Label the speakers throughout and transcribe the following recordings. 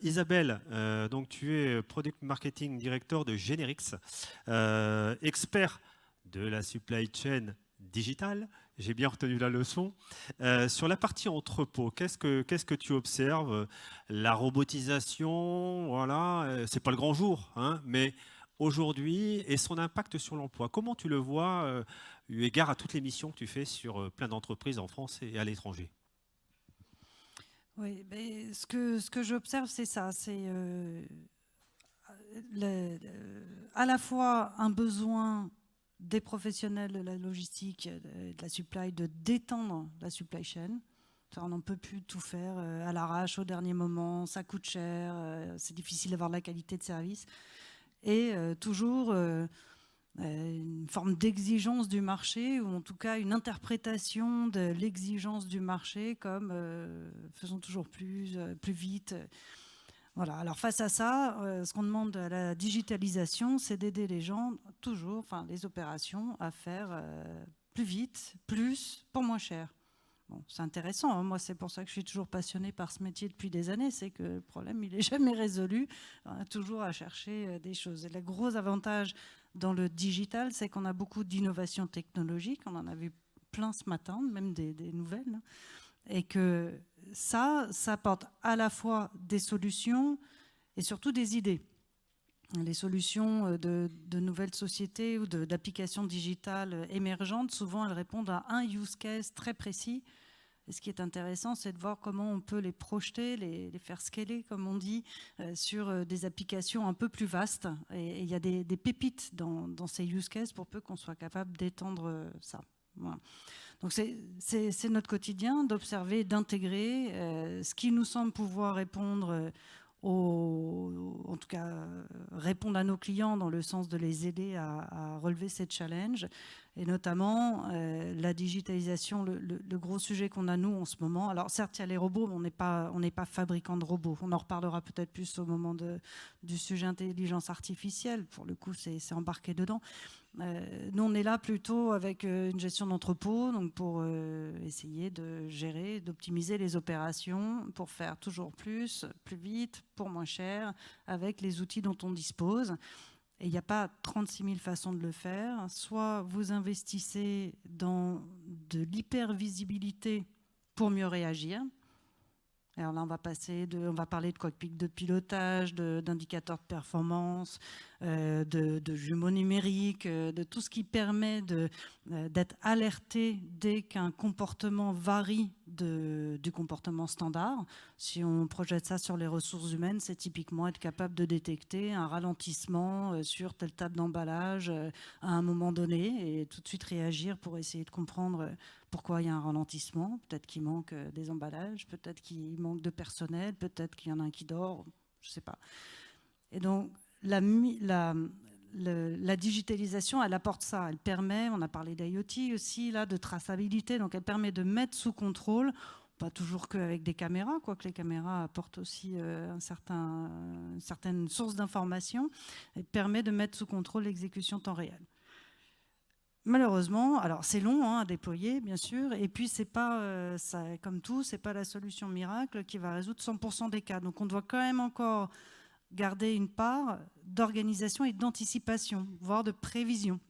Speaker 1: Isabelle, donc tu es Product Marketing Director de Generix, expert de la supply chain digitale. J'ai bien retenu la leçon. Sur la partie entrepôt, qu'est-ce que tu observes? La robotisation, voilà, c'est pas le grand jour, hein, mais aujourd'hui, et son impact sur l'emploi. Comment tu le vois, eu égard à toutes les missions que tu fais sur plein d'entreprises en France et à l'étranger?
Speaker 2: Oui, mais ce que j'observe, c'est ça, c'est à la fois un besoin des professionnels de la logistique, de la supply, de détendre la supply chain. On n'en peut plus tout faire à l'arrache, au dernier moment, ça coûte cher, c'est difficile d'avoir de la qualité de service. Et toujours une forme d'exigence du marché, ou en tout cas une interprétation de l'exigence du marché comme faisons toujours plus, plus vite. Voilà. Alors face à ça, ce qu'on demande à la digitalisation, c'est d'aider les gens, toujours, enfin les opérations, à faire plus vite, plus, pour moins cher. Bon, c'est intéressant, hein. Moi, c'est pour ça que je suis toujours passionnée par ce métier depuis des années. C'est que le problème, il n'est jamais résolu. On a toujours à chercher des choses. Et le gros avantage dans le digital, c'est qu'on a beaucoup d'innovations technologiques. On en a vu plein ce matin, même des nouvelles, hein. Et que ça apporte à la fois des solutions et surtout des idées. Les solutions de nouvelles sociétés ou d'applications digitales émergentes, souvent, elles répondent à un use case très précis. Et ce qui est intéressant, c'est de voir comment on peut les projeter, les faire scaler, comme on dit, sur des applications un peu plus vastes. Et il y a des pépites dans ces use cases pour peu qu'on soit capable d'étendre ça. Voilà. Donc c'est notre quotidien d'observer, d'intégrer ce qui nous semble pouvoir répondre en tout cas répondre à nos clients dans le sens de les aider à relever ces challenges, et notamment la digitalisation, le gros sujet qu'on a nous en ce moment. Alors certes, il y a les robots, mais on n'est pas fabricant de robots. On en reparlera peut-être plus au moment du sujet intelligence artificielle. Pour le coup, c'est embarqué dedans. Nous, on est là plutôt avec une gestion d'entrepôt, donc pour essayer de gérer, d'optimiser les opérations, pour faire toujours plus, plus vite, pour moins cher, avec les outils dont on dispose. Et il n'y a pas 36 000 façons de le faire. Soit vous investissez dans de l'hypervisibilité pour mieux réagir. Alors là, on va parler de cockpit de pilotage, d'indicateurs de performance, de jumeaux numériques, de tout ce qui permet d'être alerté dès qu'un comportement varie du comportement standard. Si on projette ça sur les ressources humaines, c'est typiquement être capable de détecter un ralentissement sur telle table d'emballage à un moment donné et tout de suite réagir pour essayer de comprendre pourquoi il y a un ralentissement. Peut-être qu'il manque des emballages, peut-être qu'il manque de personnel, peut-être qu'il y en a un qui dort, je ne sais pas. Et donc, la digitalisation, elle apporte ça. Elle permet, on a parlé d'IoT aussi, là, de traçabilité, donc elle permet de mettre sous contrôle, pas toujours qu'avec des caméras, quoique les caméras apportent aussi une certaine source d'information, elle permet de mettre sous contrôle l'exécution temps réel. Malheureusement, alors c'est long hein, à déployer, bien sûr, et puis c'est pas, comme tout, c'est pas la solution miracle qui va résoudre 100% des cas. Donc on doit quand même encore garder une part d'organisation et d'anticipation, voire de prévision.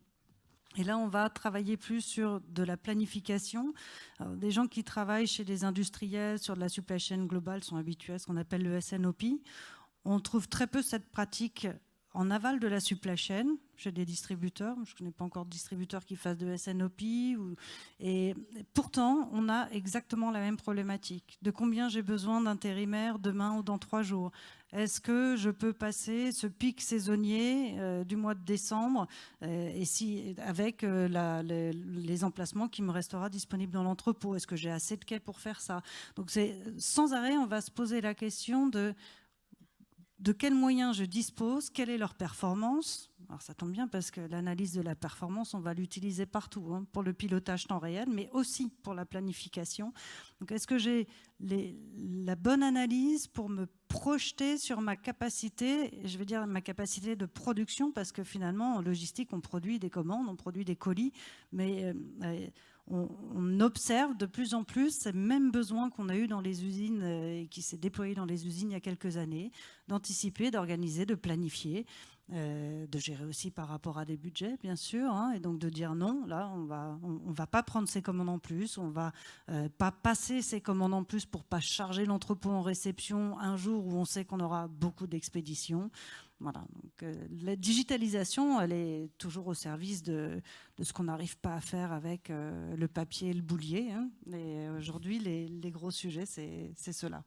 Speaker 2: Et là, on va travailler plus sur de la planification. Alors, des gens qui travaillent chez des industriels sur de la supply chain globale sont habitués à ce qu'on appelle le SNOP. On trouve très peu cette pratique en aval de la supply chain, chez des distributeurs. Je ne connais pas encore de distributeurs qui fassent de SNOP. Et pourtant, on a exactement la même problématique. De combien j'ai besoin d'intérimaires demain ou dans 3 jours? Est-ce que je peux passer ce pic saisonnier du mois de décembre avec les emplacements qui me restera disponibles dans l'entrepôt? Est-ce que j'ai assez de quais pour faire ça? Donc sans arrêt, on va se poser la question de quels moyens je dispose, quelle est leur performance. Alors ça tombe bien parce que l'analyse de la performance, on va l'utiliser partout, hein, pour le pilotage temps réel, mais aussi pour la planification. Donc est-ce que j'ai la bonne analyse pour me projeter sur ma capacité, je veux dire ma capacité de production, parce que finalement en logistique on produit des commandes, on produit des colis, mais on observe de plus en plus ces mêmes besoins qu'on a eu dans les usines et qui s'est déployé dans les usines il y a quelques années, d'anticiper, d'organiser, de planifier, de gérer aussi par rapport à des budgets, bien sûr, hein, et donc de dire non, là, on va pas prendre ces commandes en plus, on va pas passer ces commandes en plus pour pas charger l'entrepôt en réception un jour où on sait qu'on aura beaucoup d'expéditions. Voilà, donc la digitalisation, elle est toujours au service de ce qu'on n'arrive pas à faire avec le papier et le boulier, hein. Et aujourd'hui, les gros sujets, c'est cela.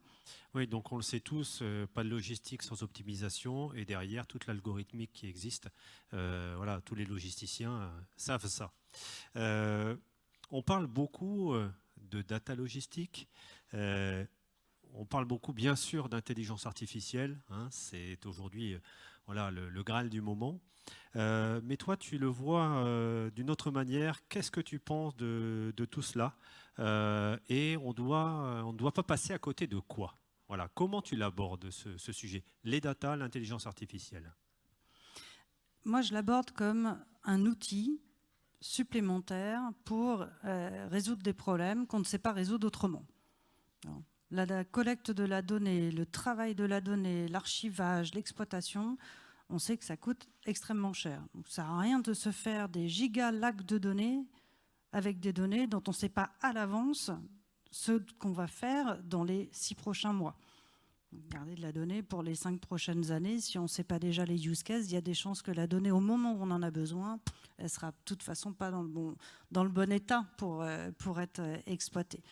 Speaker 1: Oui, donc on le sait tous, pas de logistique sans optimisation et derrière toute l'algorithmique qui existe. Voilà, tous les logisticiens savent ça. On parle beaucoup de data logistique. On parle beaucoup, bien sûr, d'intelligence artificielle, hein, c'est aujourd'hui voilà, le Graal du moment. Mais toi, tu le vois d'une autre manière. Qu'est-ce que tu penses de tout cela? Et on ne doit pas passer à côté de quoi? Voilà, comment tu l'abordes, ce sujet? Les data, l'intelligence artificielle.
Speaker 2: Moi, je l'aborde comme un outil supplémentaire pour résoudre des problèmes qu'on ne sait pas résoudre autrement. Alors, la collecte de la donnée, le travail de la donnée, l'archivage, l'exploitation, on sait que ça coûte extrêmement cher. Donc, ça ne sert à rien de se faire des gigalacs de données avec des données dont on ne sait pas à l'avance ce qu'on va faire dans les 6 prochains mois. Garder de la donnée pour les 5 prochaines années, si on ne sait pas déjà les use cases, il y a des chances que la donnée, au moment où on en a besoin, elle ne sera de toute façon pas dans le bon état pour être exploitée.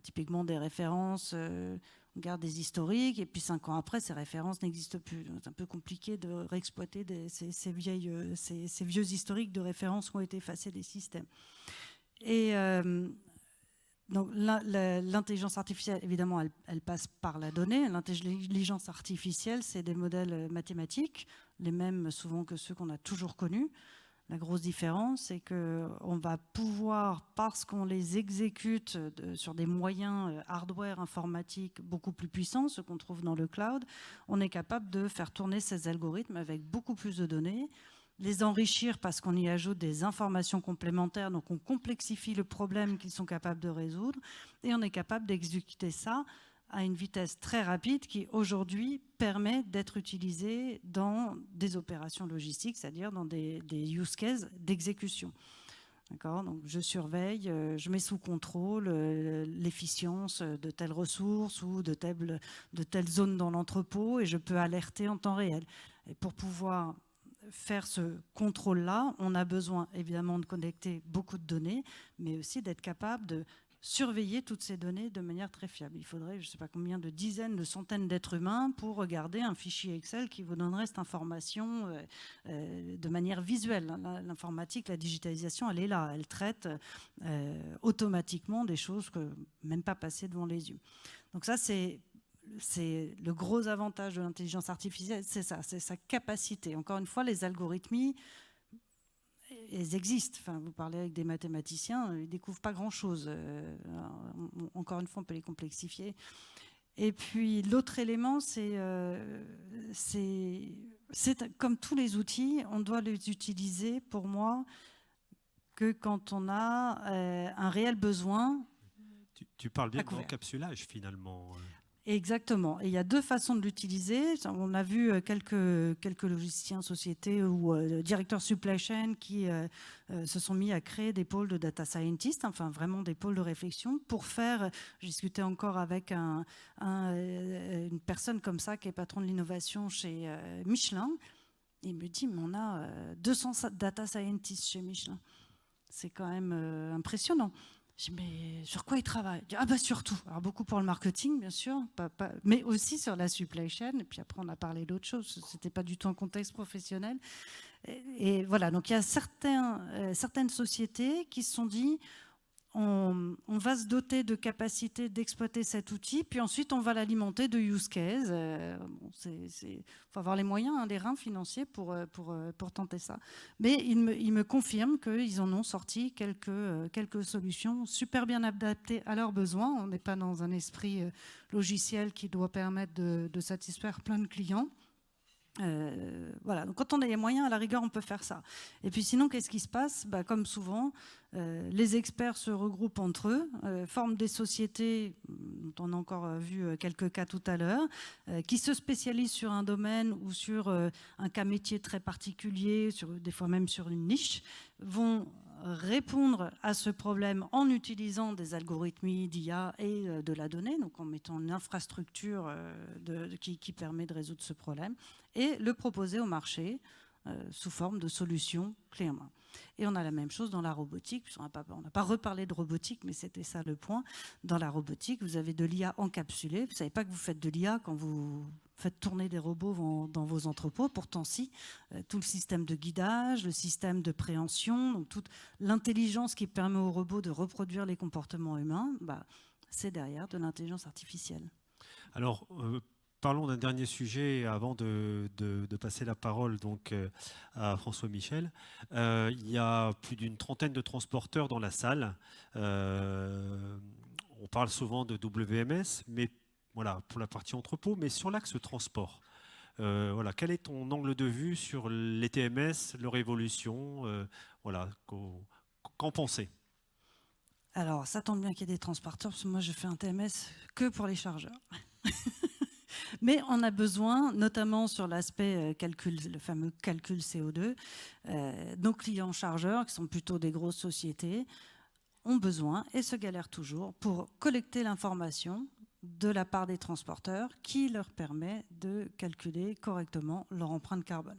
Speaker 2: Typiquement des références, on garde des historiques et puis 5 ans après, ces références n'existent plus. C'est un peu compliqué de réexploiter ces vieux historiques de références qui ont été effacés des systèmes. Et donc l'intelligence artificielle, évidemment, elle passe par la donnée. L'intelligence artificielle, c'est des modèles mathématiques, les mêmes souvent que ceux qu'on a toujours connus. La grosse différence, c'est qu'on va pouvoir, parce qu'on les exécute sur des moyens hardware informatiques beaucoup plus puissants, ceux qu'on trouve dans le cloud, on est capable de faire tourner ces algorithmes avec beaucoup plus de données, les enrichir parce qu'on y ajoute des informations complémentaires, donc on complexifie le problème qu'ils sont capables de résoudre, et on est capable d'exécuter ça à une vitesse très rapide qui, aujourd'hui, permet d'être utilisé dans des opérations logistiques, c'est-à-dire dans des use cases d'exécution. D'accord ? Donc, je surveille, je mets sous contrôle l'efficience de telle ressource ou de telle zone dans l'entrepôt et je peux alerter en temps réel. Et pour pouvoir faire ce contrôle-là, on a besoin évidemment de connecter beaucoup de données, mais aussi d'être capable de surveiller toutes ces données de manière très fiable. Il faudrait, je ne sais pas combien de dizaines, de centaines d'êtres humains pour regarder un fichier Excel qui vous donnerait cette information de manière visuelle. L'informatique, la digitalisation, elle est là. Elle traite automatiquement des choses que même pas passer devant les yeux. Donc ça, c'est le gros avantage de l'intelligence artificielle, c'est ça, c'est sa capacité. Encore une fois, les algorithmies, elles existent. Enfin, vous parlez avec des mathématiciens, ils ne découvrent pas grand-chose. Encore une fois, on peut les complexifier. Et puis, l'autre élément, c'est comme tous les outils, on doit les utiliser, pour moi, que quand on a un réel besoin.
Speaker 1: Tu parles bien d'encapsulage, finalement.
Speaker 2: Exactement. Et il y a 2 façons de l'utiliser. On a vu quelques logisticiens, sociétés ou directeurs supply chain qui se sont mis à créer des pôles de data scientists, enfin vraiment des pôles de réflexion pour faire. J'ai discuté encore avec une personne comme ça qui est patron de l'innovation chez Michelin. Il me dit, mais on a 200 data scientists chez Michelin. C'est quand même impressionnant. Je dis, mais sur quoi ils travaillent? Ah bah sur tout. Alors beaucoup pour le marketing, bien sûr, mais aussi sur la supply chain. Et puis après, on a parlé d'autres choses. C'était pas du tout un contexte professionnel. Et voilà, donc il y a certaines sociétés qui se sont dit, on va se doter de capacités d'exploiter cet outil, puis ensuite on va l'alimenter de use case. Il faut avoir les moyens, les reins financiers pour tenter ça. Mais ils me confirment qu'ils en ont sorti quelques solutions super bien adaptées à leurs besoins. On n'est pas dans un esprit logiciel qui doit permettre de satisfaire plein de clients. Voilà. Donc, quand on a les moyens, à la rigueur, on peut faire ça. Et puis sinon, qu'est-ce qui se passe? Comme souvent, les experts se regroupent entre eux, forment des sociétés, dont on a encore vu quelques cas tout à l'heure, qui se spécialisent sur un domaine ou sur un cas métier très particulier, des fois même sur une niche, vont répondre à ce problème en utilisant des algorithmes d'IA et de la donnée, donc en mettant une infrastructure qui permet de résoudre ce problème, et le proposer au marché sous forme de solutions clés en main. Et on a la même chose dans la robotique. On n'a pas reparlé de robotique, mais c'était ça le point. Dans la robotique, vous avez de l'IA encapsulée. Vous ne savez pas que vous faites de l'IA quand vous faites tourner des robots dans vos entrepôts. Pourtant, si. Tout le système de guidage, le système de préhension, donc toute l'intelligence qui permet aux robots de reproduire les comportements humains, c'est derrière de l'intelligence artificielle.
Speaker 1: Alors, parlons d'un dernier sujet avant de passer la parole donc, à François Michel. Il y a plus d'une trentaine de transporteurs dans la salle. On parle souvent de WMS, mais voilà, pour la partie entrepôt, mais sur l'axe transport. Voilà, quel est ton angle de vue sur les TMS, leur évolution, voilà, qu'en penser?
Speaker 2: Alors, ça tombe bien qu'il y ait des transporteurs, parce que moi, je fais un TMS que pour les chargeurs. Mais on a besoin, notamment sur l'aspect calcul, le fameux calcul CO2, nos clients chargeurs, qui sont plutôt des grosses sociétés, ont besoin et se galèrent toujours pour collecter l'information de la part des transporteurs qui leur permet de calculer correctement leur empreinte carbone.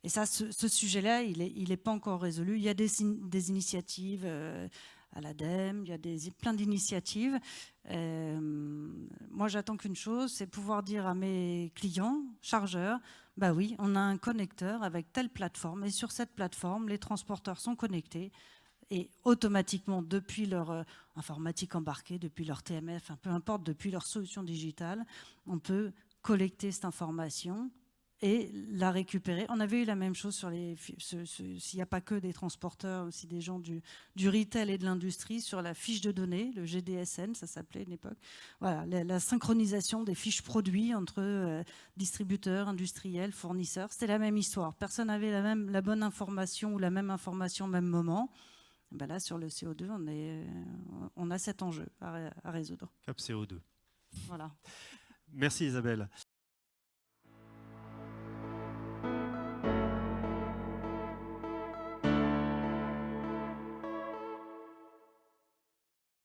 Speaker 2: Et ça, ce sujet-là, il n'est pas encore résolu. Il y a des initiatives à l'ADEME, il y a plein d'initiatives. Moi, j'attends qu'une chose, c'est pouvoir dire à mes clients, chargeurs, bah oui, on a un connecteur avec telle plateforme, et sur cette plateforme, les transporteurs sont connectés, et automatiquement, depuis leur informatique embarquée, depuis leur TMF, peu importe, depuis leur solution digitale, on peut collecter cette information et la récupérer. On avait eu la même chose sur s'il n'y a pas que des transporteurs, aussi des gens du retail et de l'industrie, sur la fiche de données, le GDSN, ça s'appelait à une époque. Voilà, la synchronisation des fiches produits entre distributeurs, industriels, fournisseurs. C'était la même histoire. Personne n'avait la bonne information ou la même information au même moment. Là, sur le CO2, on a cet enjeu à résoudre.
Speaker 1: Cap CO2.
Speaker 2: Voilà.
Speaker 1: Merci Isabelle.